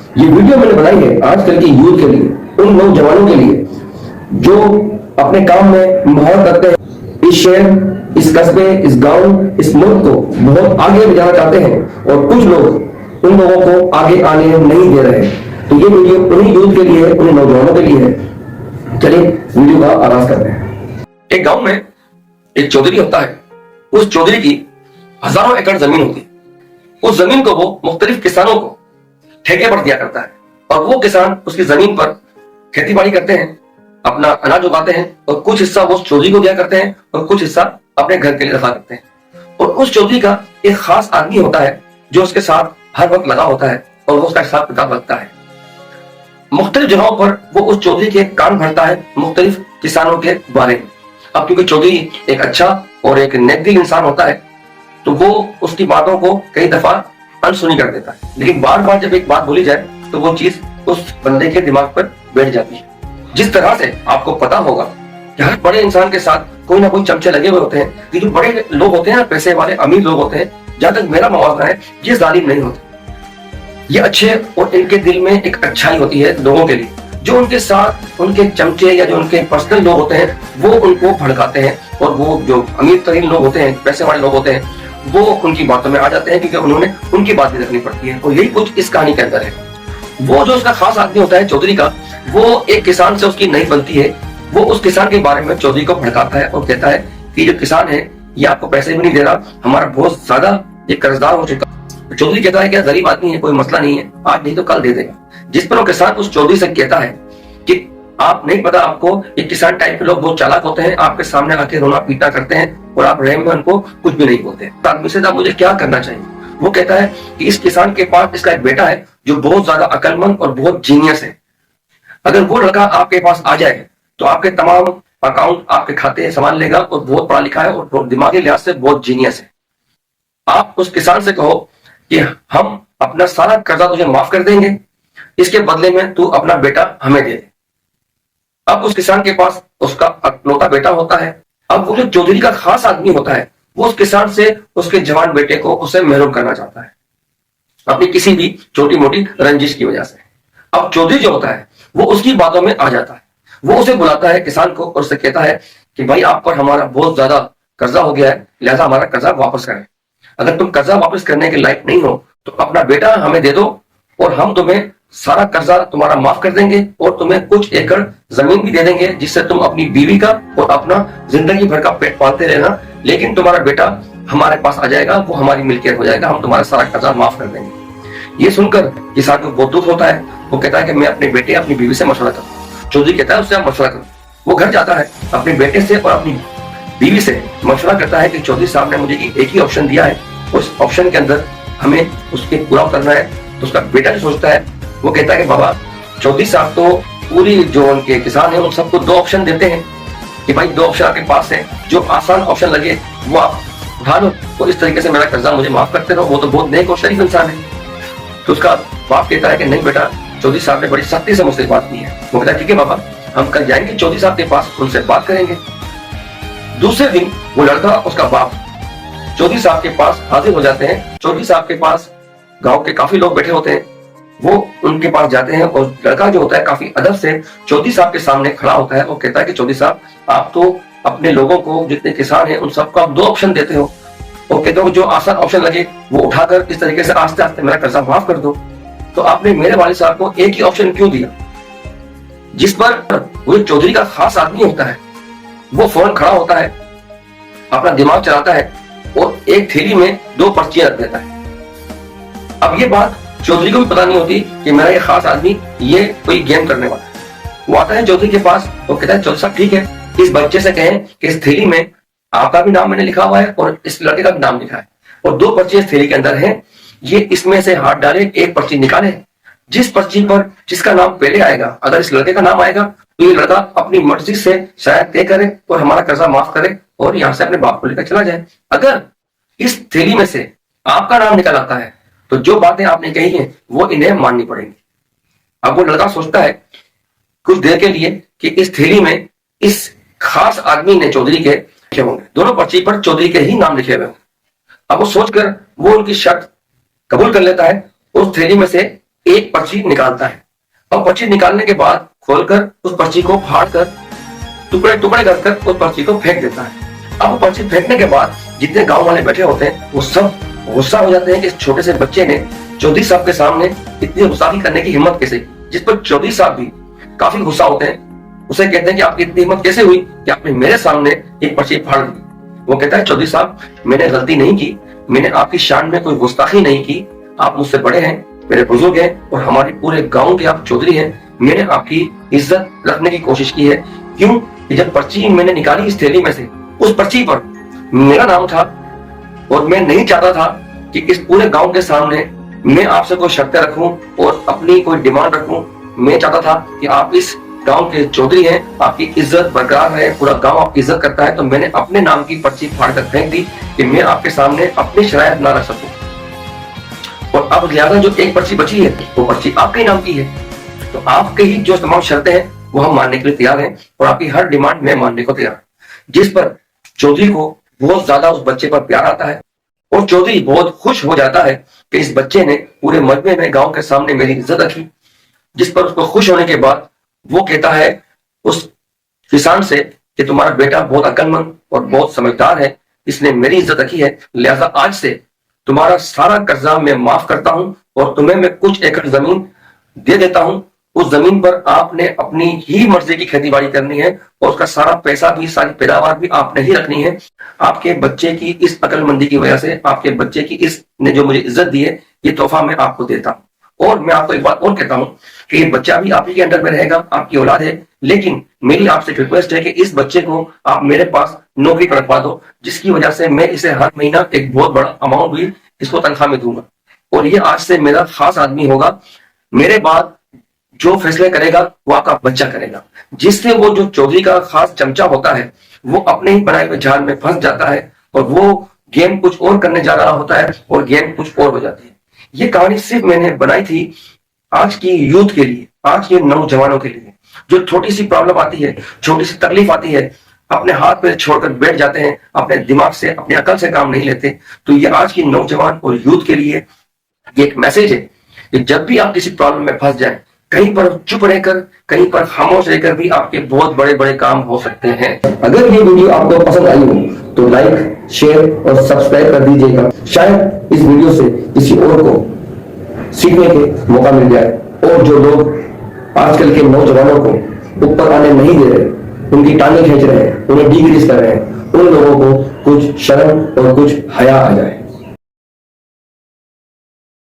ये वीडियो मैंने बनाई है आजकल की यूथ के लिए, उन नौजवानों के लिए जो अपने काम में महारत रखते हैं, इस शहर, इस कस्बे, इस गांव, इस मुल्क को बहुत आगे ले जाना चाहते हैं और कुछ लोग उन लोगों को आगे आने नहीं दे रहे हैं। तो ये वीडियो उन्हीं यूथ के लिए है, उन्हीं नौजवानों के लिए है। चलिए वीडियो का आगाज करते हैं। एक गांव में एक चौधरी होता है। उस चौधरी की हजारों एकड़ जमीन होती है। उस जमीन को वो मुख्तलिफ किसानों को ठेके पर दिया करता है और वो किसान उसकी जमीन पर खेती बाड़ी करते हैं, अपना अनाज उगाते हैं और कुछ हिस्सा वो चौधरी को दिया करते हैं और कुछ हिस्सा अपने घर के लिए रखा करते हैं। और उस चौधरी का एक खास आदमी होता है जो उसके साथ हर वक्त लगा होता है और वो उसका हिसाब किताब रखता है। मुख्तलिफ जगहों पर वो उस चौधरी के कान भरता है मुख्तलिफ किसानों के बारे में। अब क्योंकि चौधरी एक अच्छा और एक नेकदिल इंसान होता है तो वो उसकी बातों को कई दफा अनसुनी कर देता है, लेकिन बार बार जब एक बात बोली जाए तो वो चीज उस बंदे के दिमाग पर बैठ जाती है। जिस तरह से आपको पता होगा कि हर बड़े इंसान के साथ कोई ना कोई चमचे लगे हुए होते हैं, कि जो बड़े लोग होते हैं, पैसे वाले अमीर लोग होते हैं, जहां तक मेरा मवाज़ना है, ये जालिम नहीं होते, ये अच्छे और इनके दिल में एक अच्छाई होती है लोगों के लिए। जो उनके साथ उनके चमचे या जो उनके पर्सनल लोग होते हैं वो उनको भड़काते हैं और वो जो अमीर तरीन लोग होते हैं, पैसे वाले लोग होते हैं, वो उनकी बातों में आ जाते हैं क्योंकि उन्होंने उनकी बात भी रखनी पड़ती है। और यही कुछ इस कहानी के अंदर है। वो जो उसका खास आदमी होता है चौधरी का, वो एक किसान से उसकी नहीं बनती है। वो उस किसान के बारे में चौधरी को भड़काता है और कहता है कि जो किसान है ये आपको पैसे भी नहीं दे रहा, हमारा बहुत ज्यादा ये कर्जदार हो चुका। चौधरी कहता है कि गरीब आदमी है, कोई मसला नहीं है, आज नहीं तो कल दे देगा। जिस पर वो किसान उस चौधरी से कहता है कि आप नहीं पता, आपको ये किसान टाइप के लोग बहुत चालाक होते हैं, आपके सामने आके रोना पीटा करते हैं और आप रहम में उनको कुछ भी नहीं बोलते। आदमी से मुझे क्या करना चाहिए? वो कहता है कि इस किसान के पास इसका एक बेटा है जो बहुत ज्यादा अक्लमंद और बहुत जीनियस है। अगर वो लड़का आपके पास आ जाए तो आपके तमाम अकाउंट, आपके खाते संभाल लेगा और बहुत पढ़ा लिखा है और दिमागी लिहाज से बहुत जीनियस है। आप उस किसान से कहो कि हम अपना सारा कर्जा तुझे माफ कर देंगे, इसके बदले में तू अपना बेटा हमें दे दे। अब उस किसान के पास उसका अकलौता बेटा होता है। अब वो जो चौधरी का खास आदमी होता है वो उस किसान से उसके जवान बेटे को उससे महरूम करना चाहता है अपनी किसी भी छोटी मोटी रंजिश की वजह से। अब चौधरी जो होता है वो उसकी बातों में आ जाता है। वो उसे बुलाता है किसान को और उससे कहता है कि भाई आप पर हमारा बहुत ज्यादा कर्जा हो गया है, लिहाजा हमारा कर्जा वापस करें। अगर तुम कर्जा वापस करने के लायक नहीं हो तो अपना बेटा हमें दे दो और हम तुम्हें सारा कर्जा तुम्हारा माफ कर देंगे और तुम्हें कुछ एकड़ जमीन भी दे देंगे जिससे तुम अपनी बीवी का और अपना जिंदगी भर का पेट पालते रहना, लेकिन तुम्हारा बेटा हमारे पास आ जाएगा, वो हमारी मिल्कियत हो जाएगा, हम तुम्हारा सारा कर्जा माफ कर देंगे। ये सुनकर किसान को बहुत दुख होता है। वो कहता है कि मैं अपने बेटे अपनी बीवी से मशवरा करूं। चौधरी कहता है उससे आप मशवरा करो। वो घर जाता है, अपने बेटे से और अपनी बीवी से मशवरा करता है कि चौधरी साहब ने मुझे एक ही ऑप्शन दिया है, उस ऑप्शन के अंदर हमें उसके पूरा करना है। तो उसका बेटा जो सोचता है वो कहता है कि बाबा, चौधरी साहब तो पूरी जो उनके किसान है उन सबको दो ऑप्शन देते हैं कि भाई दो ऑप्शन आपके पास है, जो आसान ऑप्शन लगे वो आप उठा लो और इस तरीके से मेरा कर्जा मुझे माफ करते रहो। वो तो बहुत नेक और शरीफ इंसान है। तो उसका बाप कहता है कि नहीं बेटा, चौधरी साहब ने बड़ी सख्ती से मुझसे बात की है। वो कहता है ठीक है बाबा, हम कल जाएंगे चौधरी साहब के पास, उनसे बात करेंगे। दूसरे दिन वो लड़का उसका बाप चौधरी साहब के पास हाजिर हो जाते हैं। चौधरी साहब के पास गांव के काफी लोग बैठे होते हैं। वो उनके पास जाते हैं और लड़का जो होता है काफी अदब से चौधरी साहब के सामने खड़ा होता है और कहता है कि चौधरी साहब, आप तो अपने लोगों को, जितने किसान हैं उन सबको आप दो ऑप्शन देते हो और कहते हो जो आसान ऑप्शन लगे वो उठाकर इस तरीके से आस्ते आस्ते मेरा कर्जा माफ कर दो, तो आपने मेरे वालिद साहब को एक ही ऑप्शन क्यों दिया? जिस पर वो चौधरी का खास आदमी होता है वो फौरन खड़ा होता है, अपना दिमाग चलाता है और एक थैली में दो पर्चियां रख देता है। अब ये बात चौधरी को भी पता नहीं होती कि मेरा ये खास आदमी ये कोई गेम करने वाला है। वो आता है चौधरी के पास और कहता है चौधरी साहब ठीक है, इस बच्चे से कहें कि इस थैली में आपका भी नाम मैंने लिखा हुआ है और इस लड़के का भी नाम लिखा है और दो पर्ची इस थैली के अंदर है, ये इसमें से हाथ डाले, एक पर्ची निकाले, जिस पर्ची पर जिसका नाम पहले आएगा, अगर इस लड़के का नाम आएगा तो ये लड़का अपनी मर्जी से शायद तय करे और हमारा कर्जा माफ करे और यहाँ से अपने बाप को लेकर चला जाए। अगर इस थैली में से आपका नाम निकल आता है तो जो बातें आपने कही हैं वो इन्हें माननी पड़ेंगी। अब वो लड़का सोचता है कुछ देर के लिए कि इस थैली में इस खास आदमी ने चौधरी के लिखे होंगे, दोनों पर्ची पर चौधरी के ही नाम लिखे हुए होंगे। अब वो सोचकर वो उनकी शर्त कबूल कर लेता है, उस थैली में से एक पर्ची निकालता है और पर्ची निकालने के बाद खोलकर उस पर्ची को फाड़कर टुकड़े टुकड़े कर उस पर्ची को फेंक देता है। अब पर्ची फेंकने के बाद जितने गांव वाले बैठे होते हैं वो सब गुस्सा हो जाते हैं कि इस छोटे से बच्चे ने चौधरी साहब के सामने इतनी गुस्ताखी करने की हिम्मत कैसे, जिस पर चौधरी साहब भी काफी गुस्सा होते हैं। उसे कहते हैं कि आपकी इतनी हिम्मत कैसे हुई कि आपने मेरे सामने एक पर्ची फाड़ दी। वो कहता है चौधरी साहब मैंने गलती नहीं की, मैंने आपकी शान में कोई गुस्ताखी नहीं की, आप मुझसे बड़े हैं, मेरे बुजुर्ग हैं और हमारे पूरे गांव के आप चौधरी हैं, मैंने आपकी इज्जत रखने की कोशिश की है। क्यों कि जब पर्ची मैंने निकाली इस थैली में से, उस पर्ची पर मेरा नाम था और मैं नहीं चाहता था कि इस पूरे गांव के सामने मैं आपसे कोई शर्तें रखूं और अपनी कोई डिमांड रखूं। मैं चाहता था कि आप इस गांव के चौधरी हैं, आपकी इज्जत बरकरार है, पूरा गांव आपकी इज्जत करता है, तो मैंने अपने नाम की पर्ची फाड़ कर फेंक दी कि मैं आपके सामने अपनी शरायत ना रख सकूं। और अब लिहाजा जो एक पर्ची बची है वो पर्ची आपके नाम की है, तो आपके ही जो तमाम शर्तें हैं वो हम मानने के लिए तैयार हैं और आपकी हर डिमांड मैं मानने को तैयार। जिस पर चौधरी को बहुत ज्यादा उस बच्चे पर प्यार आता है और चौधरी बहुत खुश हो जाता है कि इस बच्चे ने पूरे मजमे में गांव के सामने मेरी इज्जत रखी। जिस पर उसको खुश होने के बाद वो कहता है उस किसान से कि तुम्हारा बेटा बहुत अक्लमंद और बहुत समझदार है, इसने मेरी इज्जत रखी है, लिहाजा आज से तुम्हारा सारा कर्जा मैं माफ करता हूं और तुम्हें मैं कुछ एकड़ जमीन दे देता हूं। उस जमीन पर आपने अपनी ही मर्जी की खेती बाड़ी करनी है और उसका सारा पैसा भी, सारी पैदावार भी आपने ही रखनी है। आपके बच्चे की इस अक्लमंदी की वजह से, आपके बच्चे की इसने जो मुझे इज्जत दी है, ये तोहफा मैं आपको देता हूं। और मैं आपको एक बात और कहता हूं कि ये बच्चा भी आप ही के अंडर में रहेगा, आपकी औलाद है, लेकिन मेरी आपसे रिक्वेस्ट है कि इस बच्चे को आप मेरे पास नौकरी पर रखवा दो, जिसकी वजह से मैं इसे हर महीना एक बहुत बड़ा अमाउंट भी इसको तनख्वाह में दूंगा और ये आज से मेरा खास आदमी होगा। मेरे बाद जो फैसले करेगा वो आपका बच्चा करेगा। जिससे वो जो चौधरी का खास चमचा होता है वो अपने ही बनाए हुए जाल में फंस जाता है और वो गेम कुछ और करने जा रहा होता है और गेम कुछ और हो जाती है। ये कहानी सिर्फ मैंने बनाई थी आज की यूथ के लिए, आज के नौजवानों के लिए, जो छोटी सी प्रॉब्लम आती है, छोटी सी तकलीफ आती है, अपने हाथ पे छोड़कर बैठ जाते हैं, अपने दिमाग से, अपनी अकल से काम नहीं लेते। तो ये आज की नौजवान और यूथ के लिए ये एक मैसेज है कि जब भी आप किसी प्रॉब्लम में फंस जाए, कहीं पर चुप रहकर, कहीं पर खामोश रहकर भी आपके बहुत बड़े बड़े काम हो सकते हैं। अगर ये वीडियो आपको पसंद आई हो तो लाइक, शेयर और सब्सक्राइब कर दीजिएगा। शायद इस वीडियो से किसी और को सीखने के मौका मिल जाए और जो लोग आजकल के नौजवानों को ऊपर आने नहीं दे रहे, उनकी टांगें खींच रहे हैं, उन्हें डिग्रीज कर रहे हैं, उन लोगों को कुछ शर्म और कुछ हया आ जाए।